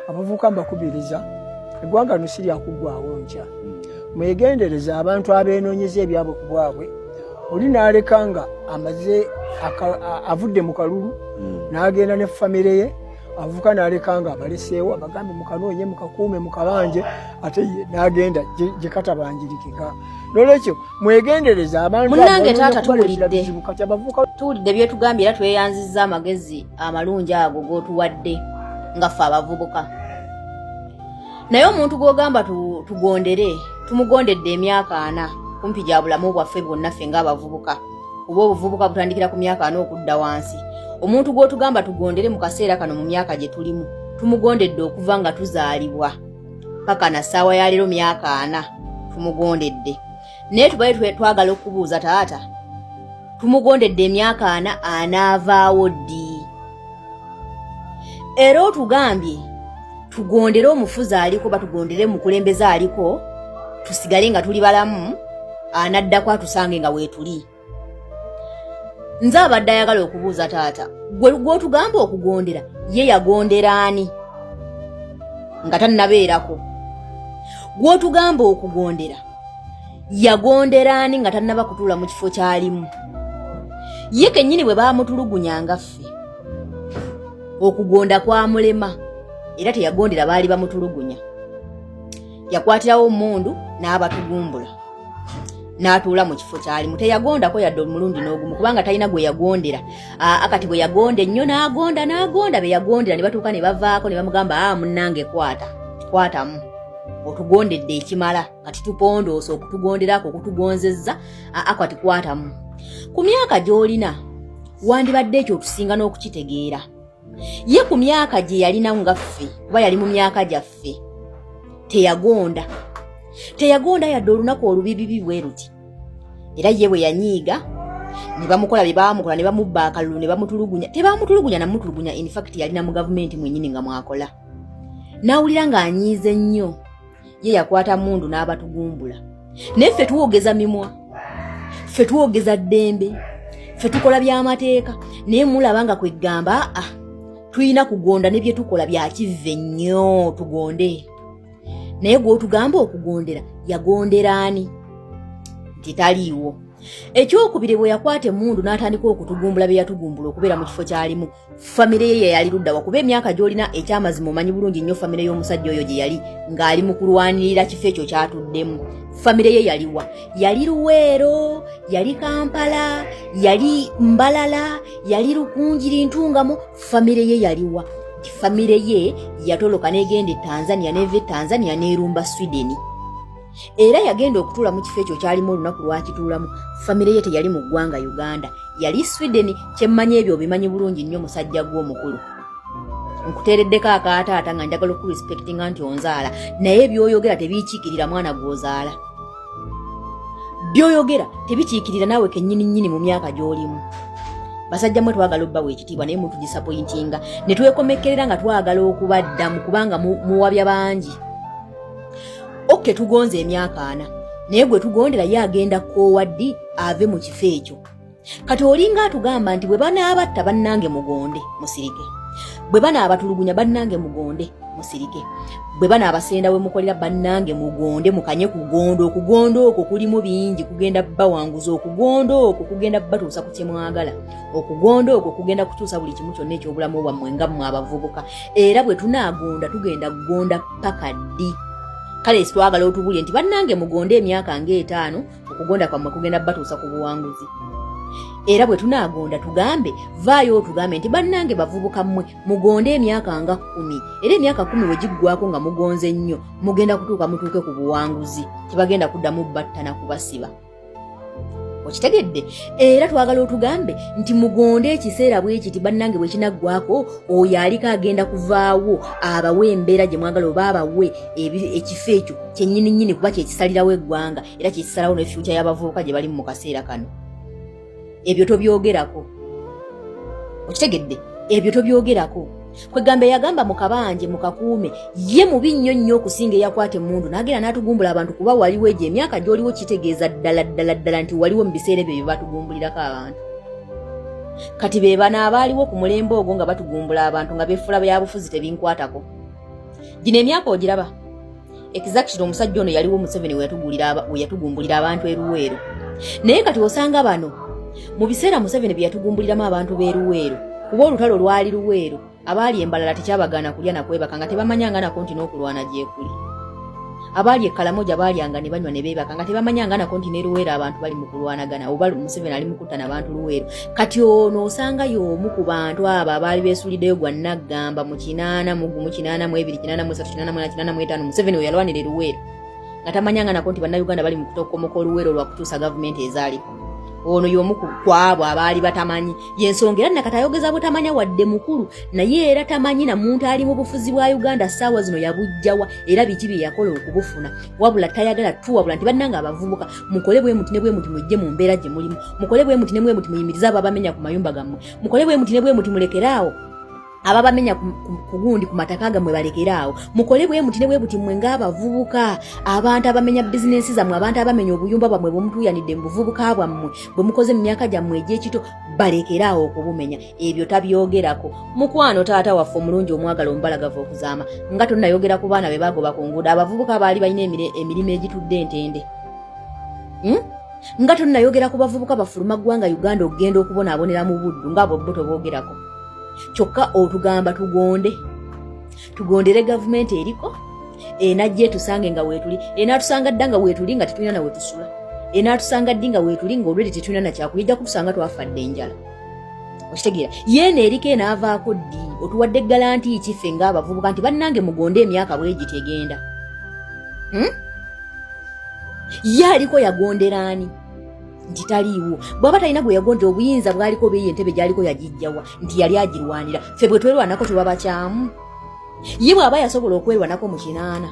abavubuka mbakubiriza eggwanga lino si lyakugwawo nkya. Mwegendereza abantu abeenoonyeza ebyabwe ku bwabwe. Oli n'aleka nga amaze avudde mu kalulu n'agenda ne famire ye, avuka n'aleka nga abaleseewo abagambe mukanoonye mukakuume mukabanje, ate ye n'agenda gye katabanjirikika. N'olwekyo mwegendereza abantu munnange taata tuwulidde byetugambye era tweyanzizza amagezi amalungi ago g'otuwadde nga ffe abavubuka. Naye omuntu gw'ogamba tugondere tumugondedde emyaka 4 kumpi gya bulamu bwaffe bwonna ffe ng'abavubuka, oba obuvubuka butandikira ku myaka 4 okudda wansi. Omuntu gw'otugamba tugondere mu kaseera kano mu myaka gye tulimu tumugondedde okuva nga tuzaalibwa paka na ssaawa ya leero myaka 4 tumugondedde. Naye tubaye twagala okubuuza taata, tumugondedde emyaka 4 anaavaawo ddi? Era otugambye tugondere omufuzi aliko batugondere mukulembeze aliko tusigale nga tuli balamu anaddako atusange nga weetuli. Nze abadde ayagala okubuuza taata, gw'otugamba okugondera ye yagondera ani nga tannabeerako? Gw'otugamba okugondera yagondera ani nga tannaba kutuula mu kifo kyalimu? Ye kennyini bwe baamutulugunyanga ffe okugonda kwamulema era teyagondera baali bamutulugunya. Yakwatirawo omundu n'abatugumbula n'atuula mu kifo kyalimu. Teyagondako yadde omulundi n'ogumu kubanga talina gwe yagondera. Akati bwe yagonda ennyo n'agonda be yagondera ne batuuka ne bavaako ne bamugamba munnange kwatamu otugondedde ekimala kati tupondoosa okutugonderako okutugonzezza kati kwatamu. Ku myaka gy'olina wandibadde ekyo otusinga n'okukitegeera. Ye ku myaka gye yalina nga ffe kuba yali mu myaka gyaffe teyagonda yadde olunaku olubibibi bwe ruti. Era ye bwe yanyiiga ne bamukola bye baamukola ne bamubba akalulu ne bamutulugunya. Tebaamutulugunya namutulugunya, in fact yalina mu gavumenti mwennyini nga mwakola. N'awulira ng'anyiize nnyo ye yakwata mundu n'abatugumbula. Naye ffe tuwogeza mimwa, ffe tuwogeza ddembe, ffe tukola by'amateeka, naye mulaba nga kweggamba tulina kugonda ne bye tukola bya kivve nnyo tugonde. Naye gw'otugamba okugondera yagondera ani? Nti taliiwo. Ekyokubiri bwe yakwata emundu n'atandika okutugumbula bye yatugumbula okubeera mu kifo kyalimu, famire ye yali ludda wa? Kuba emyaka gy'olina ekyamazima omanyi bulungi nnyo famire y'omusajja oyo gye yali ng'ali mu kulwanirira kifo ekyo kyatuddemu. Famire ye yali wa? Yali Luweero, yali Kampala, yali Mbalala, yali Rukungiri Ntungamo. Famire ye yali wa? Famire ye yatoloka n'egenda e Tanzania n'eva e Tanzania n'erumba Sweden. Era yagenda okutuula mu kifo ekyo kyalimu olunaku lwakituulamu. Famire ye teyali mu ggwanga Uganda, yali Sweden. Kyemmanyi ebyo obimanyi bulungi nnyo musajja gw'omukulu. Nkuteereddeko akaataata nga njagala okurespectinga nti onzaala, naye by'oyogera tebiikiikirira mwana gw'ozaala. By'oyogera tebikiikirira naawe kennyini mu myaka gy'olimu. Basajja mwe twagala obbawa ekitiibwa naye mutudisapointinga ne twekomekkerera nga twagala okubaddamu kubanga muwabya bangi. Okke tugonze emyaka 4 naye gwe tugondera ye agenda kkoowa ddi ave mu kifo ekyo. Kati olinga atugamba nti bwe banaabatta bannange mugonde musirike, bwe banaabatulugunya bannange mugonde musirike, bwe banaabasenda we mukolera bannange mugonde mukanye kugonda. Okugonda okwo kulimu bingi, kugenda bawanguza. Okugonda okwo kugenda batuusa ku kye mwagala. Okugonda okwo kugenda kutuusa buli kimu kyonna eky'obulamu bwammwe nga mmwe abavubuka. Era bwe tunaagonda tugenda kugonda paka ddi? Kale twagala otubulye nti bannange mugonde emyaka nga 5, okugonda kwammwe kugenda batuusa ku buwanguzi. Era bwe tunaagonda tugambe vaayo otugambe nti bannange bavubuka mmwe mugonde emyaka nga 10. Era emyaka 10 we giggwako nga mugonze nnyo mugenda mutuuke ku buwanguzi. Tebagenda kuddamu battana kubasiba. Okitegedde? Era twagala otugambe nti mugonde ekiseera bwe kiti bannange bwe kinaggwako oyo aliko agenda kuvaawo abawe embeera gye mwagala oba abawe ekifo ekyo kyennyini kuba kyekisalirawo eggwanga era kyekisalawo ne future y'abavubuka gye bali mu kaseera kano. Ebyo tobyogerako. Okitegedde? Ebyo tobyogerako. Kwegamba yagamba mu kabanje mu kakuume ye mubi nnyo okusinga eyakwata emundu n'agenda n'atugumbula abantu kuba waliwo egyo emyaka gy'oliwo kitegeeza ddala nti waliwo mu biseera ebyo bye batugumbulirako abantu. Kati be bano abaaliwo ku mulembe ogwo nga batugumbula abantu nga beefula byabufuzi tebinkwatako. gino emyaka ogiraba exactly omusajja ono yaliwo Museveni we yatugumbulira abantu eruweero naye kati osanga bano mu biseera Museveni bye yatugumbuliramu abantu b'eruweero kuba olutalo lwali luweero abaali embalala tekyabagaana kulya nakwebaka nga tebamanyanga nako nti n'okulwana gyekuli abaali ekkalamoja baalyanga ne banywa ne beebaka nga tebamanyanga nako nti n'eruweero abantu bali mu kulwanagana oba Museveni ali mu kutta n'abantu luweero kati ono osanga y'omu ku bantu abo abaali beesuliddeyo gwa Naggamba mu 80 mu 82 83 85 Museveni we yalwanira eruweero nga tamanyanga nako nti bannayuganda bali mu kutokomoka oluweero lwa kutuusa gavumenti ezaaliko ono y'omu ku abo abaali batamanyi yensonga era nakati ayogeza butamanya wadde mukulu naye era tamanyi na muntu ali mu bufuzi bwa Uganda ssaawa zino yabujjawa era biki bye yakola okubufuna wabula tayagala tuwabula nti bannanga abavubuka mukole bwe muti ne bwe muti mujje mu mbeera gye mulimu mukole bwe muti ne bwe muti muyimiriza abo abamenya ku mayumba gammwe mukole bwe muti ne bwe muti mulekeraawo ababamenya ku gundi ku mataka gammwe balekeraawo mukole bwe muti ne bwe buti mwe ng'abavubuka abantu abamenya bizinensi zammwe abantu abamenya obuyumba bwammwe bwe mutuuyanidde mu buvubuka bwammwe bwe mukoze mu myaka gyammwe egy'ekito balekeraawo okubumenya ebyo tabyogerako mukwano taata waffe omulungi omwagala omubalagavu okuzaama nga tonnayogera ku baana be bagoba ku nguudo abavubuka baali balina emirimu egitudde entende nga tonnayogera ku bavubuka bafuluma ggwanga Uganda okugenda okubonaabonera mu buddu ng'abo bo toboogerako kyokka otugamba tugondere gavumenti eriko enajje tusange nga weetuli enatusanga dda nga weetuli nga tetulina nawe tusula enatusanga ddi nga weetuli nga olwedi tetulina nakyakulijja kutusanga twafadde enjala okitegeera yeena eriko enaavaako ddi otuwadde galanti kife ng'abavubuka nti bannange mugonde emyaka bwegi tegenda ye aliko yagonderaani nti taliiwo bw'aba talina gwe yagondera obuyinza bwaliko beeyi entebe gy'aliko yagijjawa nti yali agirwanira ffe bwe twerwanako tewaba kyamu ye bw'aba yasobola okwerwanako mu 80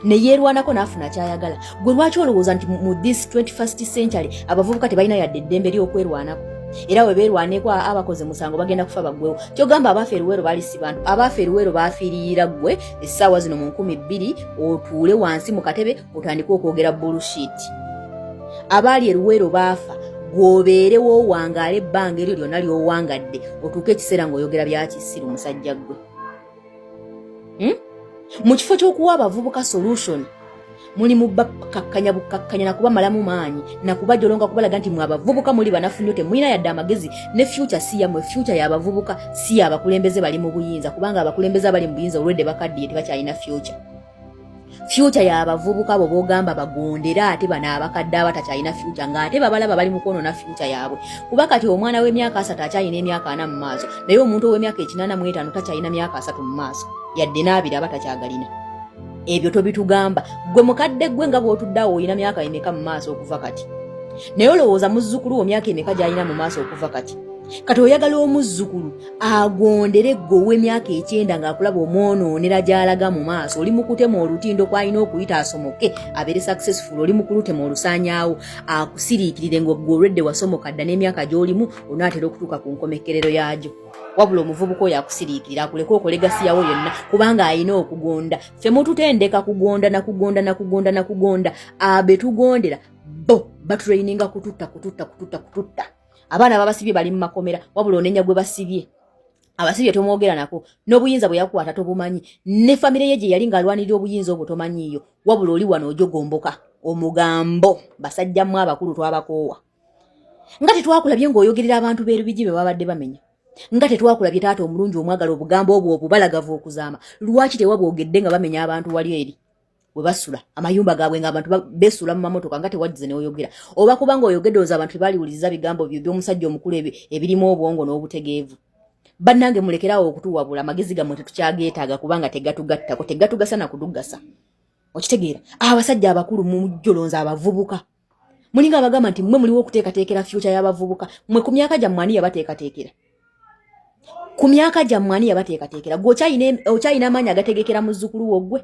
ne yeerwanako n'afuna kyayagala gwe lwaki olowooza nti mu this 21st century abavubuka tebalina yadde eddembe ly'okwerwanako era we beerwaneko abakoze musango bagenda kufa baggwewo kyogamba abaafe eruweero baali si bantu abaafe eruweero baafiiririra ggwe essaawa zino mu 2000 otuule wansi mu katebe otandike okwogera bullshit abaali eruweero baafa gwobeerewo wangaala ebbanga eryo lyonna ly'owangadde otuuke ekiseera ng'oyogera byakisiru musajja ggwe mu kifo ky'okuwa abavubuka solution mulimu bakakkanya nakubamalamu maanyi nakubajolonga kubalaga nti mwe abavubuka muli banafu nnyo temulina yadde amagezi ne future si yammwe future y'abavubuka si y'abakulembeze bali mu buyinza kubanga abakulembeze abali mu buyinza olwedde bakaddiye tebakyalina future y'abavubuka abo boogamba bagondera ate bano abakadde abatakyalina future ng'ate babalaba bali mu kwonoona future yaabwe kuba kati omwana w'emyaka 3 akyalina emyaka 4 mu maaso naye omuntu ow'emyaka 85 takyalina myaka 3 mu maaso yadde n'abiri aba takyagalina ebyo tobitugamba gwe mukadde gwe nga bw'otuddeawo olina myaka emeka mu maaso okuva kati naye olowooza muzzukulu wo myaka emeka gy'alina mu maaso okuva kati kati oyagala omuzzukulu agondere gwe ow'emyaka 9 ng'akulaba omwonoonera gy'alaga mu maaso oli mu kutema olutindo kw'alina okuyita asomoke abeere successful oli mu kulutema olusaanyaawo akusiriikirire ng'ogwe olwedde wasomoka dda n'emyaka gy'olimu onaatera okutuuka ku nkomekkerero yaagyo wabula omuvubuka oyo akusiriikirira akuleka okole gasiyawo yonna kubanga alina okugonda ffe mututendeka kugonda abe tugondera bo baturaininga kututta abaana babasibye bali mu makomera wabula onenya gwe basibye abasibye tomwogera nako n'obuyinza bwe yakwata tobumanyi ne famire ye gye yali ng'alwanirira obuyinza obwo tomanyiiyo wabula oli wano ojogomboka omugambo basajjamu abakulu twabakoowa nga tetwakulabye ng'oyogerera abantu b'erubigi be babadde bamenya nga tetwakulabye taata omulungi omwagala obugambo obwo obubalagavu okuzaama lwaki tewabwogedde nga bamenya abantu wali eri we basula amayumba gaabwe ng'abantu besula mu mamotoka nga tewagize neoyogera oba kubanga oyogedde oza abantu tebaliwuliriza bigambo byo by'omusajja omukulu ebirimu obwongo n'obutegeevu bannange mulekeraawo okutuwabula amagezi gammwe tetukyageetaaga kubanga tegatugattako tegatugasa na kudugasa okitegeera abasajja abakulu mujjolonza abavubuka mulinga abagamba nti mmwe muliwo okuteekateekera future y'abavubuka mmwe ku myaka gyammwe ani yabateekateekera ku myaka gyammwe ani yabateekateekera gwe okyayina amaanyi agategekera muzzukulu wo gwe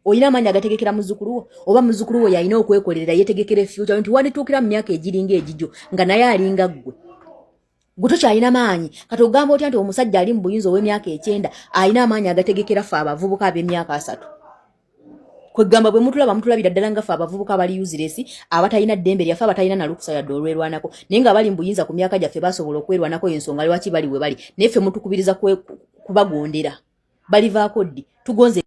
oyina amaanyi agategekera muzzukulu wo oba muzzukulu wo yalina okwekolerera yetegekera future nti wandituukira mu myaka egiringa egijjo nga naye alinga ggwe tokyalina maanyi kati ogamba otya nti omusajja ali mu buyinza ow'emyaka 9 alina amaanyi agategekera ffe abavubuka ab'emyaka 3 kwegamba bwe mutulabira ddala nga ffe abavubuka bali useless abatalina ddembe lyaffe abatalina na lukusa yadde olwerwanako naye nga bali mu buyinza ku myaka gyaffe basobola okwerwanako ensonga lwaki bali we bali naye ffe mutukubiriza kubagondera balivaako ddi tugonze